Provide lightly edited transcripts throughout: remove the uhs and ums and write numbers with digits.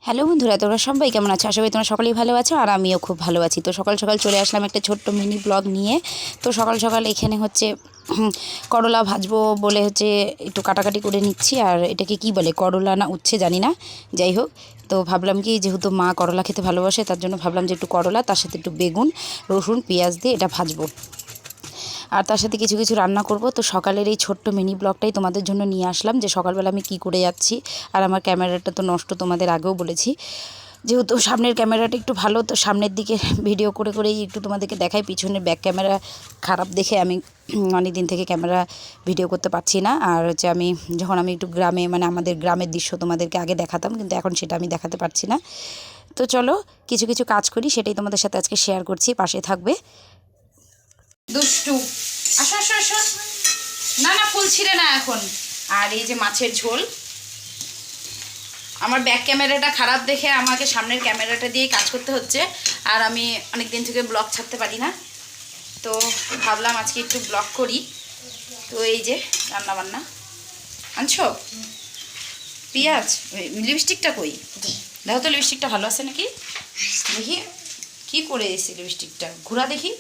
Hello বন্ধুরা, তোমরা সবাই কেমন আছো? আশা করি তোমরা সকলেই ভালো আছো আর আমিও খুব ভালো আছি। তো সকাল সকাল চলে আসলাম একটা ছোট্ট মিনি ব্লগ নিয়ে। তো সকাল সকাল এখানে হচ্ছে করলা ভাজবো বলে হচ্ছে একটু কাটাকাটি করে নিচ্ছি। আর এটাকে কি বলে, করলা না উচ্ছে জানি না, যাই হোক। তো ভাবলাম কি, যেহেতু মা করলা খেতে ভালোবাসে, তার জন্য ভাবলাম যে একটু করলা, তার সাথে একটু বেগুন, রসুন, পেঁয়াজ দিয়ে এটা ভাজবো। আর তার সাথে কিছু কিছু রান্না করব। তো সকালের এই ছোট্ট মিনি ব্লগটাই তোমাদের জন্য নিয়ে আসলাম, যে সকালবেলা আমি কি করে যাচ্ছি। আর আমার ক্যামেরাটা তো নষ্ট, তোমাদের আগেও বলেছি। যেহেতু সামনের ক্যামেরাটা একটু ভালো, তো সামনের দিকে ভিডিও করে করেই একটু তোমাদেরকে দেখাই। পিছনের ব্যাক ক্যামেরা খারাপ দেখে আমি অনেক দিন থেকে ক্যামেরা ভিডিও করতে পারছি না। আর হচ্ছে আমি যখন আমি একটু গ্রামে, মানে আমাদের গ্রামের দৃশ্য তোমাদেরকে আগে দেখাতাম, কিন্তু এখন সেটা আমি দেখাতে পারছি না। তো চলো কিছু কিছু কাজ করি, সেটাই তোমাদের সাথে আজকে শেয়ার করছি, পাশে থাকবে। দুষ্টু, আসো আসো আসো, না না ফুল ছিঁড়ে না এখন। আর এই যে মাছের ঝোল, আমার ব্যাক ক্যামেরাটা খারাপ দেখে আমাকে সামনের ক্যামেরাটা দিয়েই কাজ করতে হচ্ছে। আর আমি অনেক দিন থেকে ব্লগ ছাড়তে পারি না, তো ভাবলাম আজকে একটু ব্লগ করি। তো এই যে রান্না বান্না আনছো, পেঁয়াজ, লিপস্টিকটা কই, দেখো তো লিপস্টিকটা ভালো আছে নাকি, দেখি কি করে এসে লিপস্টিকটা ঘোরা দেখি।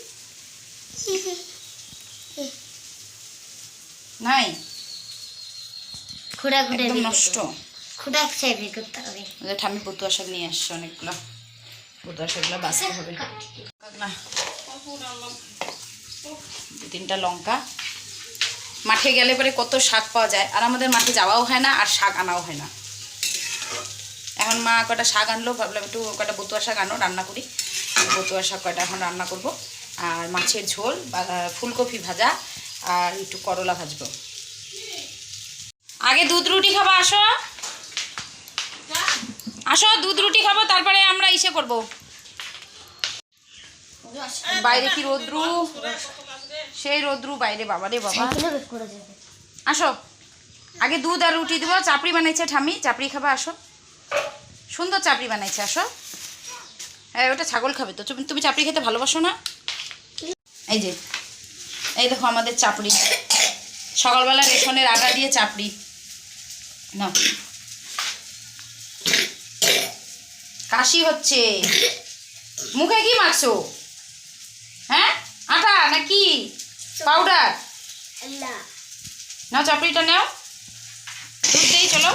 নাই, একদম নষ্ট। ঠাম্মি পতুয়া শাক নিয়ে আসছে অনেকগুলো, পতুয়া শাকগুলো বাঁচতে হবে। দু তিনটা লঙ্কা। মাঠে গেলে পরে কত শাক পাওয়া যায়, আর আমাদের মাঠে যাওয়াও হয় না আর শাক আনাও হয় না। এখন মা কটা শাক আনলো, ভাবলাম একটু কটা বতুয়া শাক আনো, রান্না করি। বতুয়া শাক কয়টা এখন রান্না করব। আর মাছের ঝোল, ফুলকপি ভাজা, আর একটু করলা ভাজবো। আগে দুধ রুটি খাবো, আসো আসো, দুধ রুটি খাবো, তারপরে আমরা ইসে করব। বাইরে কি রোদ্রু, সেই রোদ্রু বাইরে, বাবা রে বাবা। আসো, আগে দুধ আর রুটি দেবো। চাপড়ি বানাইছে ঠাম্মি, চাপড়ি খাবা, আসো। সুন্দর চাপড়ি বানাইছে, আসো। হ্যাঁ, ওটা ছাগল খাবে তো। তুমি চাপড়ি খেতে ভালোবাসো না? এই যে, এই দেখো আমাদের চাপড়ি, সকালবেলা রেশনের আটা দিয়ে চাপড়ি না। কাশি হচ্ছে, মুখে কি মাখছো? হ্যাঁ, আটা নাকি পাউডার? নাও চাপড়িটা নাও, দুধ দেই, চলো।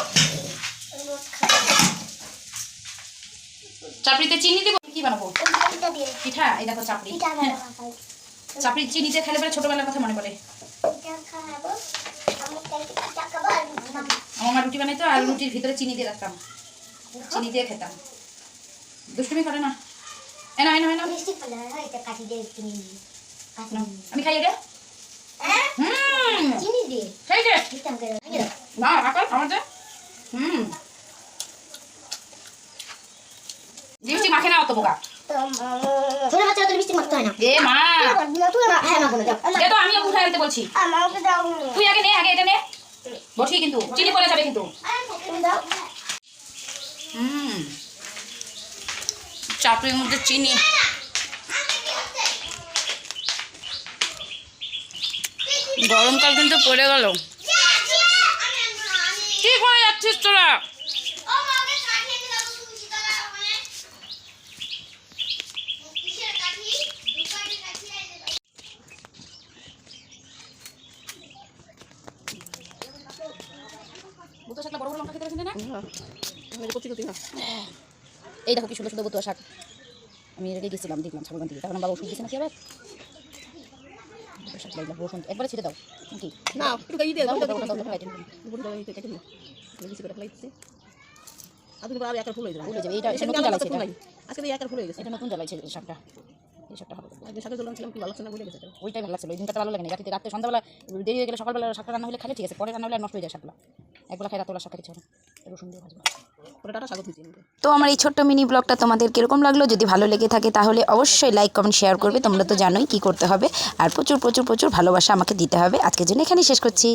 চাপড়িতে চিনি দেবো, কি বানাবো? পিঠা। এই দেখো চাপড়ি, চাপড়ি চিনিতে খেলে পরে ছোটবেলার কথা মনে পড়ে। আমার মা রুটি বানাইতো, আর রুটির ভিতরে চিনি দিয়ে রাখতাম, চিনি দিয়ে খেতাম। দুষ্টুমি করে না। এনা এনা এনা, আমি খাই এটা। না আকাল আমাদের লিপস্টিক মাখে না অত বোকা। এ মা, আমিও উঠাই আনতে বলছি। তুই আগে নে, আগে এটা নে, বসি কিন্তু চিনি পড়ে যাবে কিন্তু। চাপড়ির মধ্যে চিনি। গরমকাল কিন্তু পড়ে গেল। কি করে যাচ্ছিস তোরা? এই দেখো কি সুন্দর সুন্দর বতুয়া শাক। আমি রেডি গেছিলাম, দেখলাম ছাগলবান থেকে, তখন বাবা ওষুধ দিচ্ছে নাকি আবার। রসুন একবারে ছেড়ে দাও নাকি? না, নতুন জ্বালাইছে শাকটা। এই শাকটা হবে, ওইটাই ভালো লাগছিল। ওই দিনটা ভালো লাগে না, রাতে সন্ধ্যাবেলা দেরি হয়ে গেলে, সকালবেলা শাকটা রান্না হলে খালে ঠিক আছে, পরে রান্না হলে নষ্ট হয়ে যায় শাকগুলো। একবেলা খাই, রাতে শাক খেতে হবে, রসুন দিয়ে ভাজবো। তো আমার এই ছোট্ট মিনি ব্লগটা তোমাদের কীরকম লাগলো? যদি ভালো লেগে থাকে তাহলে অবশ্যই লাইক, কমেন্ট, শেয়ার করবে। তোমরা তো জানোই কী করতে হবে। আর প্রচুর প্রচুর প্রচুর ভালোবাসা আমাকে দিতে হবে। আজকের জন্য এখানেই শেষ করছি।